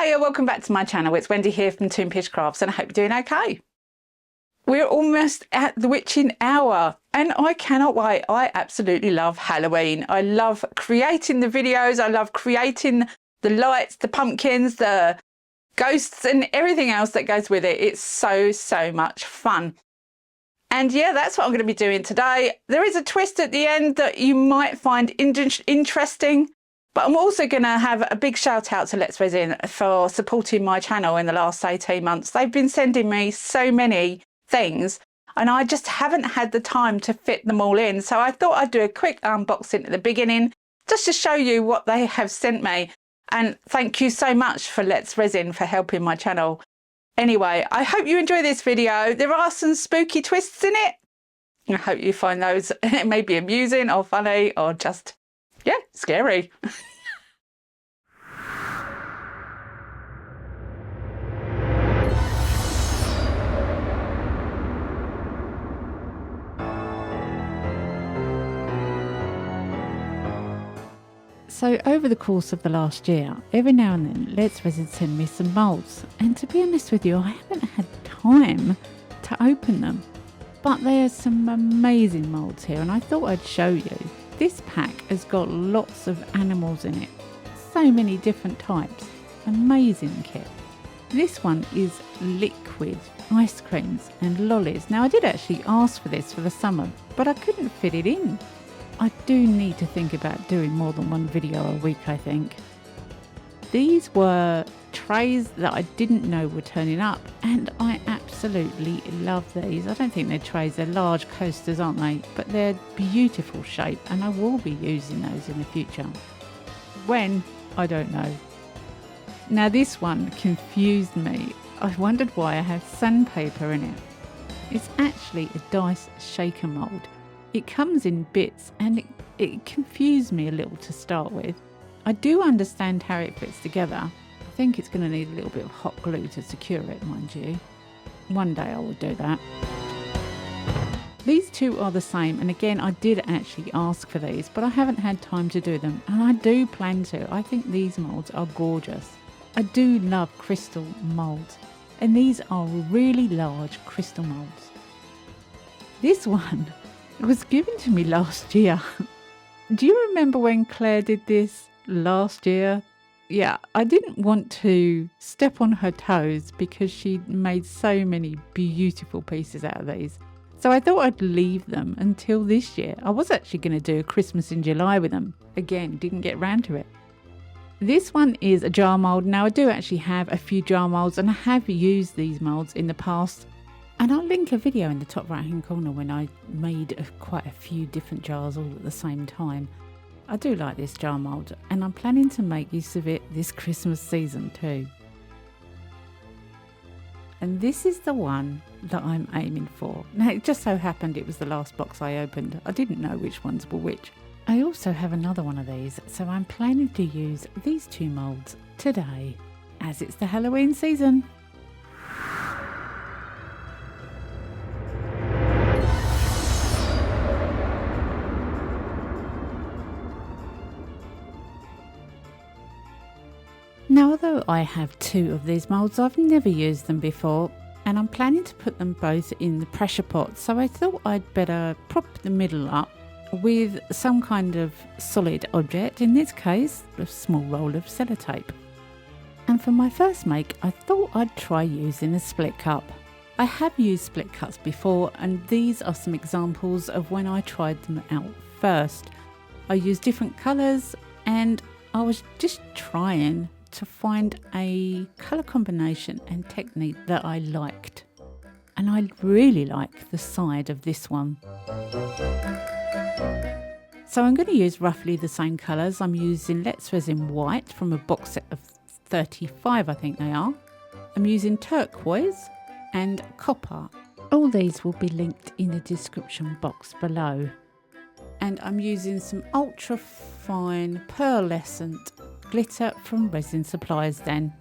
Hiya, welcome back to my channel. It's Wendy here from Toonpish Crafts and I hope you're doing okay. We're almost at the witching hour and I cannot wait. I absolutely love Halloween. I love creating the videos. I love creating the lights, the pumpkins, the ghosts and everything else that goes with it. It's so much fun. And yeah, that's what I'm going to be doing today. There is a twist at the end that you might find interesting. But I'm also going to have a big shout out to Let's Resin for supporting my channel in the last 18 months. They've been sending me so many things and I just haven't had the time to fit them all in. So I thought I'd do a quick unboxing at the beginning just to show you what they have sent me. And thank you so much for Let's Resin for helping my channel. Anyway, I hope you enjoy this video. There are some spooky twists in it. I hope you find those maybe amusing or funny or just, yeah, scary. So over the course of the last year, every now and then, Let's Resin send me some moulds. And to be honest with you, I haven't had time to open them. But there's some amazing moulds here and I thought I'd show you. This pack has got lots of animals in it. So many different types. Amazing kit. This one is liquid ice creams and lollies. Now I did actually ask for this for the summer, but I couldn't fit it in. I do need to think about doing more than one video a week, I think. These were trays that I didn't know were turning up and I absolutely love these. I don't think they're trays, they're large coasters, aren't they? But they're beautiful shape and I will be using those in the future. When? I don't know. Now this one confused me. I wondered why I have sandpaper in it. It's actually a dice shaker mould. It comes in bits and it confused me a little to start with. I do understand how it fits together. I think it's going to need a little bit of hot glue to secure it, mind you. One day I will do that. These two are the same, and again I did actually ask for these, but I haven't had time to do them, and I do plan to. I think these moulds are gorgeous. I do love crystal moulds, and these are really large crystal moulds. This one was given to me last year. Do you remember when Claire did this last year? Yeah, I didn't want to step on her toes because she made so many beautiful pieces out of these. So I thought I'd leave them until this year. I was actually going to do a Christmas in July with them. Again, didn't get round to it. This one is a jar mould. Now I do actually have a few jar moulds and I have used these moulds in the past. And I'll link a video in the top right hand corner when I made quite a few different jars all at the same time. I do like this jar mould and I'm planning to make use of it this Christmas season too. And this is the one that I'm aiming for. Now it just so happened it was the last box I opened. I didn't know which ones were which. I also have another one of these, so I'm planning to use these two moulds today as it's the Halloween season. Now, although I have two of these moulds, I've never used them before and I'm planning to put them both in the pressure pot, so I thought I'd better prop the middle up with some kind of solid object, in this case a small roll of sellotape. And for my first make I thought I'd try using a split cup. I have used split cups before and these are some examples of when I tried them out first. I used different colours and I was just trying to find a colour combination and technique that I liked. And I really like the side of this one. So I'm going to use roughly the same colours. I'm using Let's Resin White from a box set of 35, I think they are. I'm using turquoise and copper. All these will be linked in the description box below. And I'm using some ultra fine pearlescent glitter from Resin Supplies then.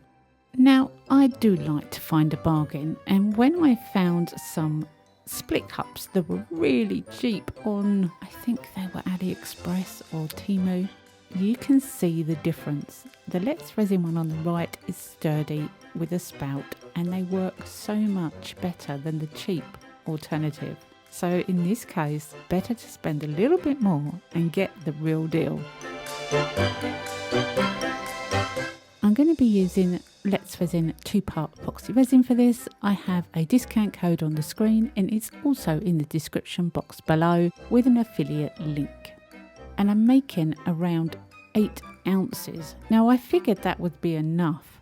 Now I do like to find a bargain, and when I found some split cups that were really cheap on, I think they were AliExpress or Temu, you can see the difference. The Let's Resin one on the right is sturdy with a spout, and they work so much better than the cheap alternative. So in this case, better to spend a little bit more and get the real deal. I'm going to be using Let's Resin 2-part epoxy resin for this. I have a discount code on the screen, and it's also in the description box below with an affiliate link. And I'm making around 8 ounces. Now I figured that would be enough.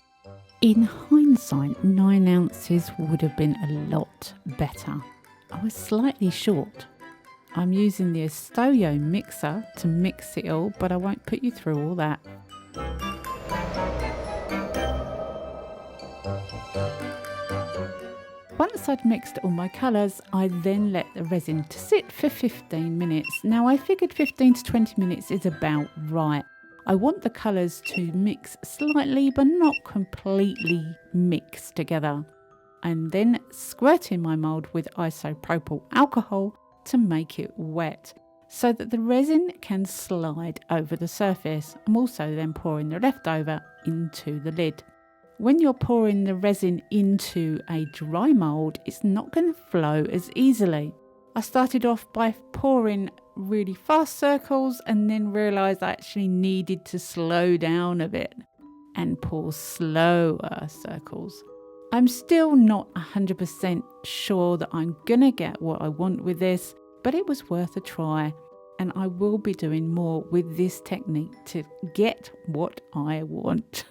In hindsight, 9 ounces would have been a lot better. I was slightly short. I'm using the xTool mixer to mix it all, but I won't put you through all that. Once I'd mixed all my colours, I then let the resin to sit for 15 minutes. Now I figured 15 to 20 minutes is about right. I want the colours to mix slightly but not completely mix together. And then squirt in my mould with isopropyl alcohol to make it wet so that the resin can slide over the surface. I'm also then pouring the leftover into the lid. When you're pouring the resin into a dry mould, it's not going to flow as easily. I started off by pouring really fast circles and then realised I actually needed to slow down a bit and pour slower circles. I'm still not 100% sure that I'm going to get what I want with this, but it was worth a try, and I will be doing more with this technique to get what I want.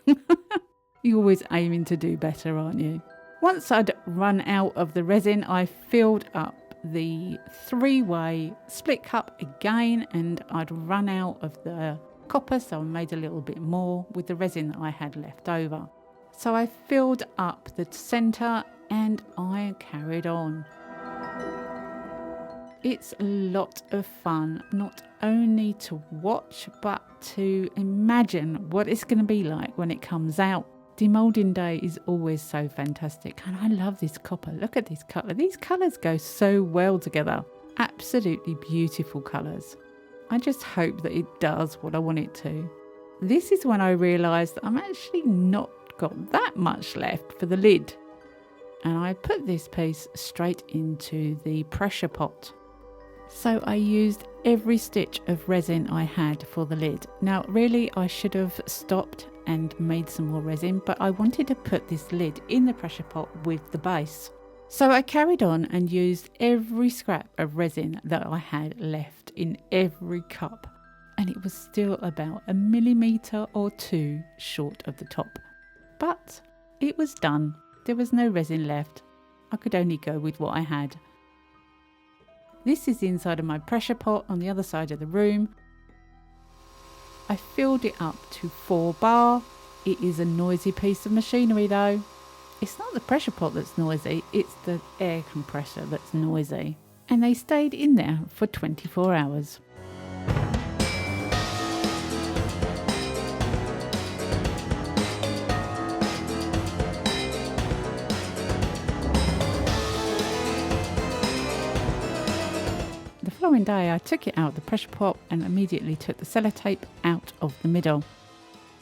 You're always aiming to do better, aren't you? Once I'd run out of the resin, I filled up the 3-way split cup again, and I'd run out of the copper, so I made a little bit more with the resin that I had left over. So I filled up the centre and I carried on. It's a lot of fun, not only to watch, but to imagine what it's going to be like when it comes out. Demoulding day is always so fantastic, and I love this copper. Look at this colour. These colours go so well together. Absolutely beautiful colours. I just hope that it does what I want it to. This is when I realised that I'm actually not got that much left for the lid. And I put this piece straight into the pressure pot. So I used every stitch of resin I had for the lid. Now really I should have stopped and made some more resin, but I wanted to put this lid in the pressure pot with the base. So I carried on and used every scrap of resin that I had left in every cup, and it was still about 1 millimetre or 2 short of the top. But it was done. There was no resin left. I could only go with what I had. This is the inside of my pressure pot on the other side of the room. I filled it up to 4 bar. It is a noisy piece of machinery though. It's not the pressure pot that's noisy, it's the air compressor that's noisy. And they stayed in there for 24 hours. The following day I took it out of the pressure pot and immediately took the sellotape out of the middle.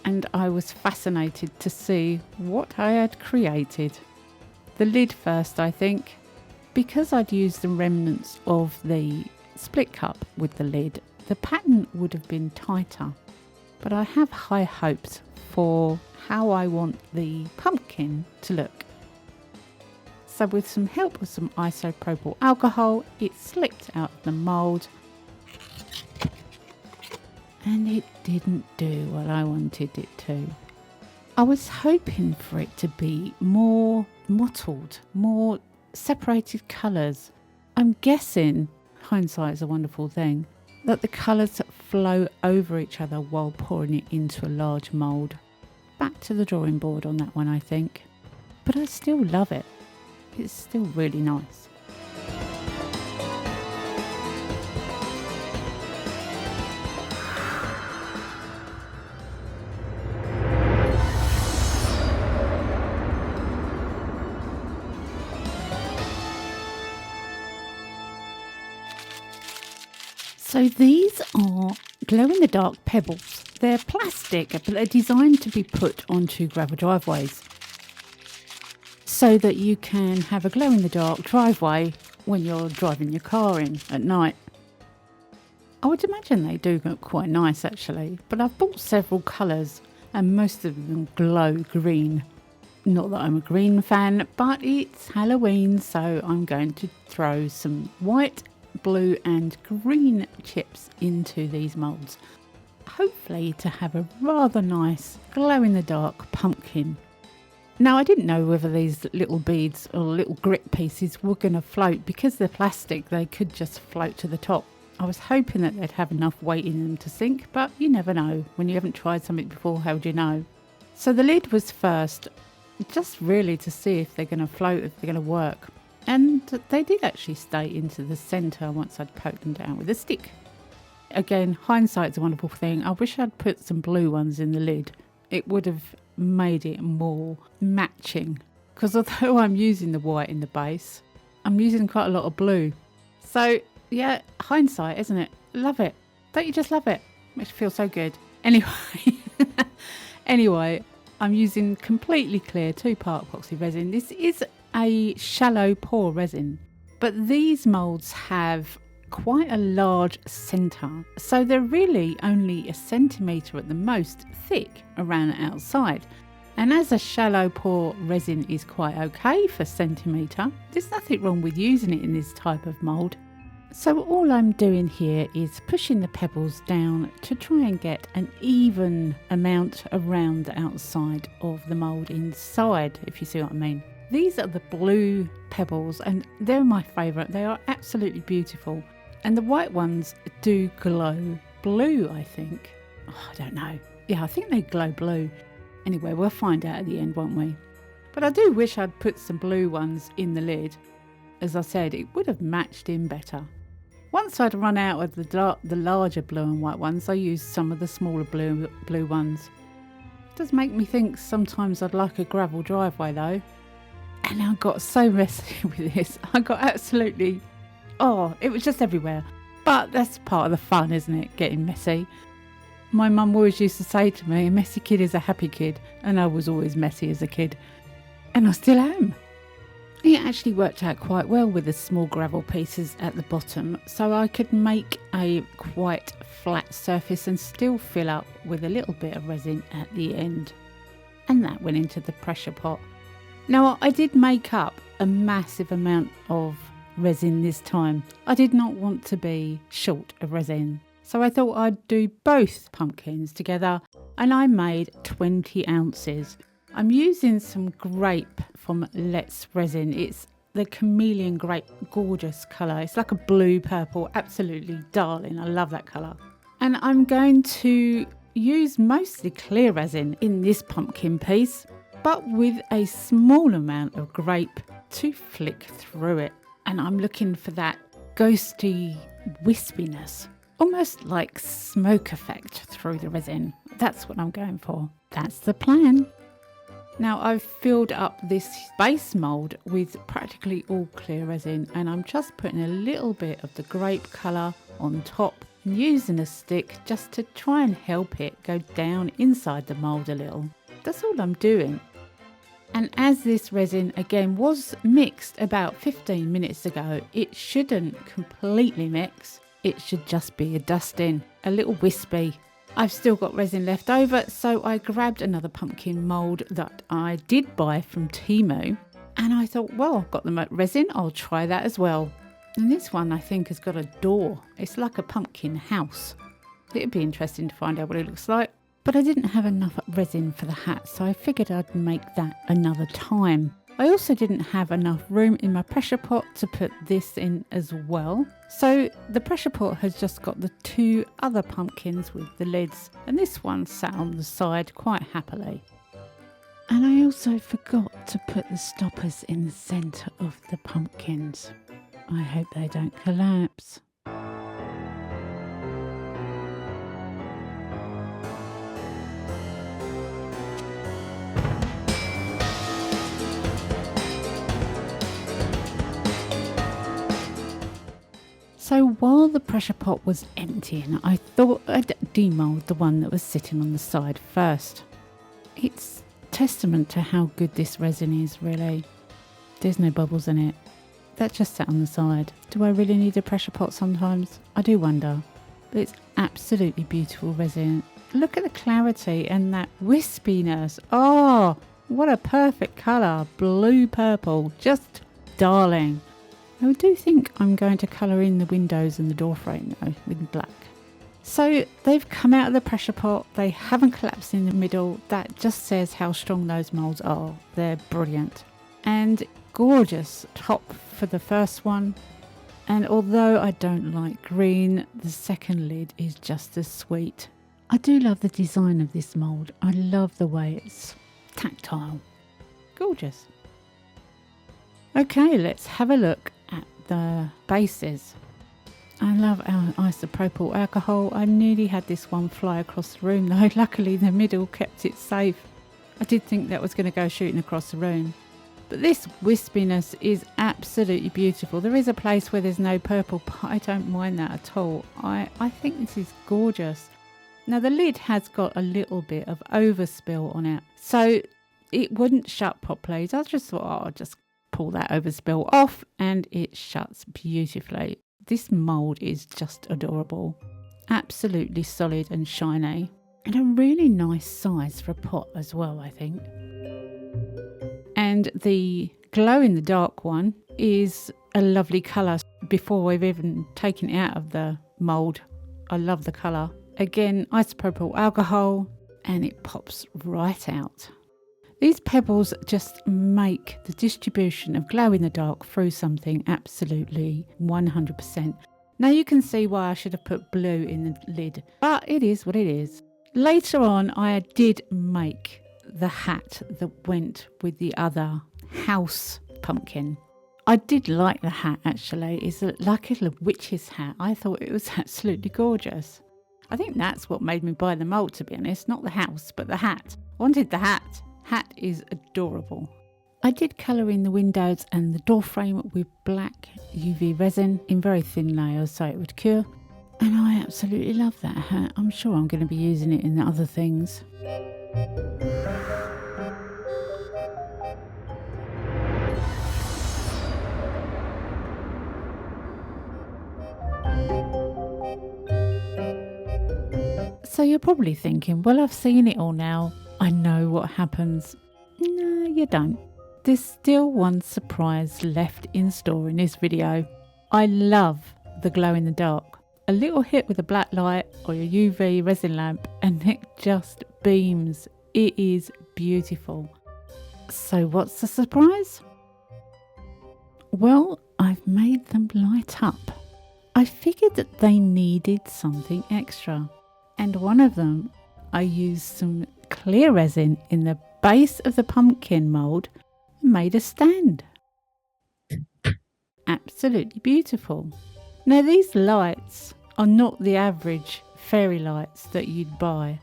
And I was fascinated to see what I had created. The lid first, I think. Because I'd used the remnants of the split cup with the lid, the pattern would have been tighter. But I have high hopes for how I want the pumpkin to look. So with some help with some isopropyl alcohol, it slipped out of the mould. And it didn't do what I wanted it to. I was hoping for it to be more mottled, more separated colours. I'm guessing, hindsight is a wonderful thing, that the colours flow over each other while pouring it into a large mould. Back to the drawing board on that one, I think. But I still love it. It's still really nice. So these are glow-in-the-dark pebbles. They're plastic, but they're designed to be put onto gravel driveways so that you can have a glow-in-the-dark driveway when you're driving your car in at night. I would imagine they do look quite nice actually, but I've bought several colours and most of them glow green. Not that I'm a green fan, but it's Halloween, so I'm going to throw some white, blue and green chips into these moulds. Hopefully to have a rather nice glow-in-the-dark pumpkin. Now I didn't know whether these little beads or little grit pieces were going to float. Because they're plastic, they could just float to the top. I was hoping that they'd have enough weight in them to sink, but you never know. When you haven't tried something before, how do you know? So the lid was first, just really to see if they're going to float, if they're going to work. And they did actually stay into the centre once I'd poked them down with a stick. Again, hindsight's a wonderful thing. I wish I'd put some blue ones in the lid. It would have made it more matching. Because although I'm using the white in the base, I'm using quite a lot of blue. So yeah, hindsight, isn't it? Love it. Don't you just love it? Makes you feel so good. Anyway, I'm using completely clear 2-part epoxy resin. This is a shallow pour resin, but these moulds have quite a large centre, so they're really only a centimetre at the most thick around the outside. And as a shallow pour resin is quite okay for centimetre, there's nothing wrong with using it in this type of mould. So all I'm doing here is pushing the pebbles down to try and get an even amount around the outside of the mould inside, if you see what I mean. These are the blue pebbles and they're my favourite. They are absolutely beautiful. And the white ones do glow blue, I think. Oh, I don't know. Yeah, I think they glow blue. Anyway, we'll find out at the end, won't we? But I do wish I'd put some blue ones in the lid. As I said, it would have matched in better. Once I'd run out of the larger blue and white ones, I used some of the smaller blue ones. It does make me think sometimes I'd like a gravel driveway though. And I got so messy with this. I got absolutely... Oh, it was just everywhere. But that's part of the fun, isn't it? Getting messy. My mum always used to say to me, a messy kid is a happy kid. And I was always messy as a kid. And I still am. It actually worked out quite well with the small gravel pieces at the bottom, so I could make a quite flat surface and still fill up with a little bit of resin at the end. And that went into the pressure pot. Now I did make up a massive amount of resin this time. I did not want to be short of resin, so I thought I'd do both pumpkins together, and I made 20 ounces. I'm using some grape from Let's Resin. It's the chameleon grape, gorgeous colour. It's like a blue purple, absolutely darling. I love that colour. And I'm going to use mostly clear resin in this pumpkin piece, but with a small amount of grape to flick through it. And I'm looking for that ghosty wispiness, almost like smoke effect through the resin. That's what I'm going for. That's the plan. Now I've filled up this base mould with practically all clear resin, and I'm just putting a little bit of the grape colour on top and using a stick just to try and help it go down inside the mould a little. That's all I'm doing. And as this resin again was mixed about 15 minutes ago, it shouldn't completely mix. It should just be a dusting, a little wispy. I've still got resin left over, so I grabbed another pumpkin mould that I did buy from Temu, and I thought, well, I've got the resin, I'll try that as well. And this one I think has got a door. It's like a pumpkin house. It'd be interesting to find out what it looks like. But I didn't have enough resin for the hat, so I figured I'd make that another time. I also didn't have enough room in my pressure pot to put this in as well. So the pressure pot has just got the 2 other pumpkins with the lids, and this one sat on the side quite happily. And I also forgot to put the stoppers in the centre of the pumpkins. I hope they don't collapse. So while the pressure pot was emptying, I thought I'd demould the one that was sitting on the side first. It's testament to how good this resin is, really. There's no bubbles in it. That just sat on the side. Do I really need a pressure pot sometimes? I do wonder. But it's absolutely beautiful resin. Look at the clarity and that wispiness. Oh, what a perfect colour. Blue purple. Just darling. I do think I'm going to colour in the windows and the door frame though with black. So they've come out of the pressure pot. They haven't collapsed in the middle. That just says how strong those moulds are. They're brilliant. And gorgeous top for the first one. And although I don't like green, the second lid is just as sweet. I do love the design of this mould. I love the way it's tactile. Gorgeous. Okay, let's have a look at the bases. I love our isopropyl alcohol. I nearly had this one fly across the room though. Luckily the middle kept it safe. I did think that was going to go shooting across the room. But this wispiness is absolutely beautiful. There is a place where there's no purple, but I don't mind that at all. I think this is gorgeous. Now the lid has got a little bit of overspill on it, so it wouldn't shut properly. So I just thought, oh, I'll just pull that overspill off and it shuts beautifully. This mould is just adorable. Absolutely solid and shiny. And a really nice size for a pot as well, I think. And the glow in the dark one is a lovely colour before we've even taken it out of the mould. I love the colour. Again, isopropyl alcohol, and it pops right out. These pebbles just make the distribution of glow in the dark through something absolutely 100%. Now you can see why I should have put blue in the lid, but it is what it is. Later on, I did make the hat that went with the other house pumpkin. I did like the hat actually. It's like a little witch's hat. I thought it was absolutely gorgeous. I think that's what made me buy the mould, to be honest. Not the house, but the hat. I wanted the hat. Hat is adorable. I did colour in the windows and the door frame with black UV resin in very thin layers so it would cure. And I absolutely love that hat. I'm sure I'm going to be using it in other things. So you're probably thinking, well, I've seen it all now. I know what happens. No, you don't. There's still one surprise left in store in this video. I love the glow in the dark. A little hit with a black light or a UV resin lamp and it just beams. It is beautiful. So what's the surprise? Well, I've made them light up. I figured that they needed something extra. And one of them, I used some clear resin in the base of the pumpkin mould and made a stand. Absolutely beautiful. Now these lights are not the average fairy lights that you'd buy.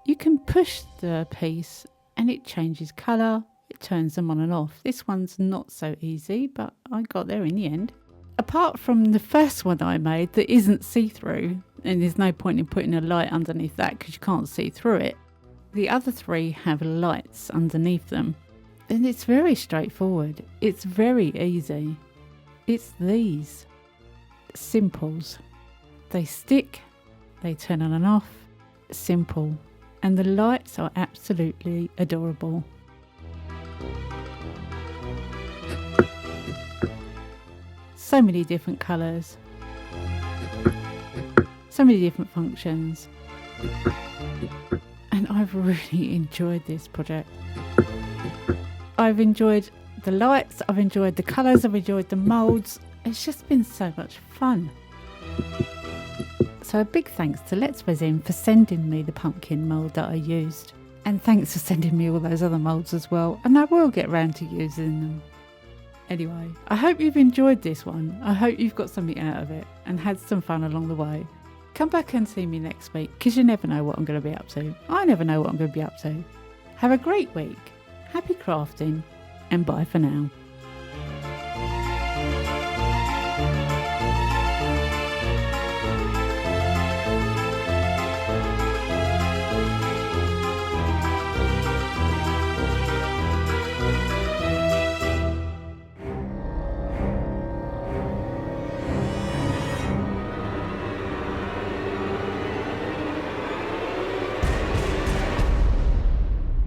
You can push the piece and it changes colour, it turns them on and off. This one's not so easy, but I got there in the end. Apart from the first one I made that isn't see-through, and there's no point in putting a light underneath that because you can't see through it, the other three have lights underneath them. And it's very straightforward. It's very easy. It's these simples. They stick, they turn on and off, simple. And the lights are absolutely adorable. So many different colours, so many different functions, and I've really enjoyed this project. I've enjoyed the lights, I've enjoyed the colours, I've enjoyed the moulds. It's just been so much fun. So a big thanks to Let's Resin for sending me the pumpkin mould that I used, and thanks for sending me all those other moulds as well, and I will get round to using them. Anyway, I hope you've enjoyed this one. I hope you've got something out of it and had some fun along the way. Come back and see me next week because you never know what I'm going to be up to. I never know what I'm going to be up to. Have a great week. Happy crafting and bye for now.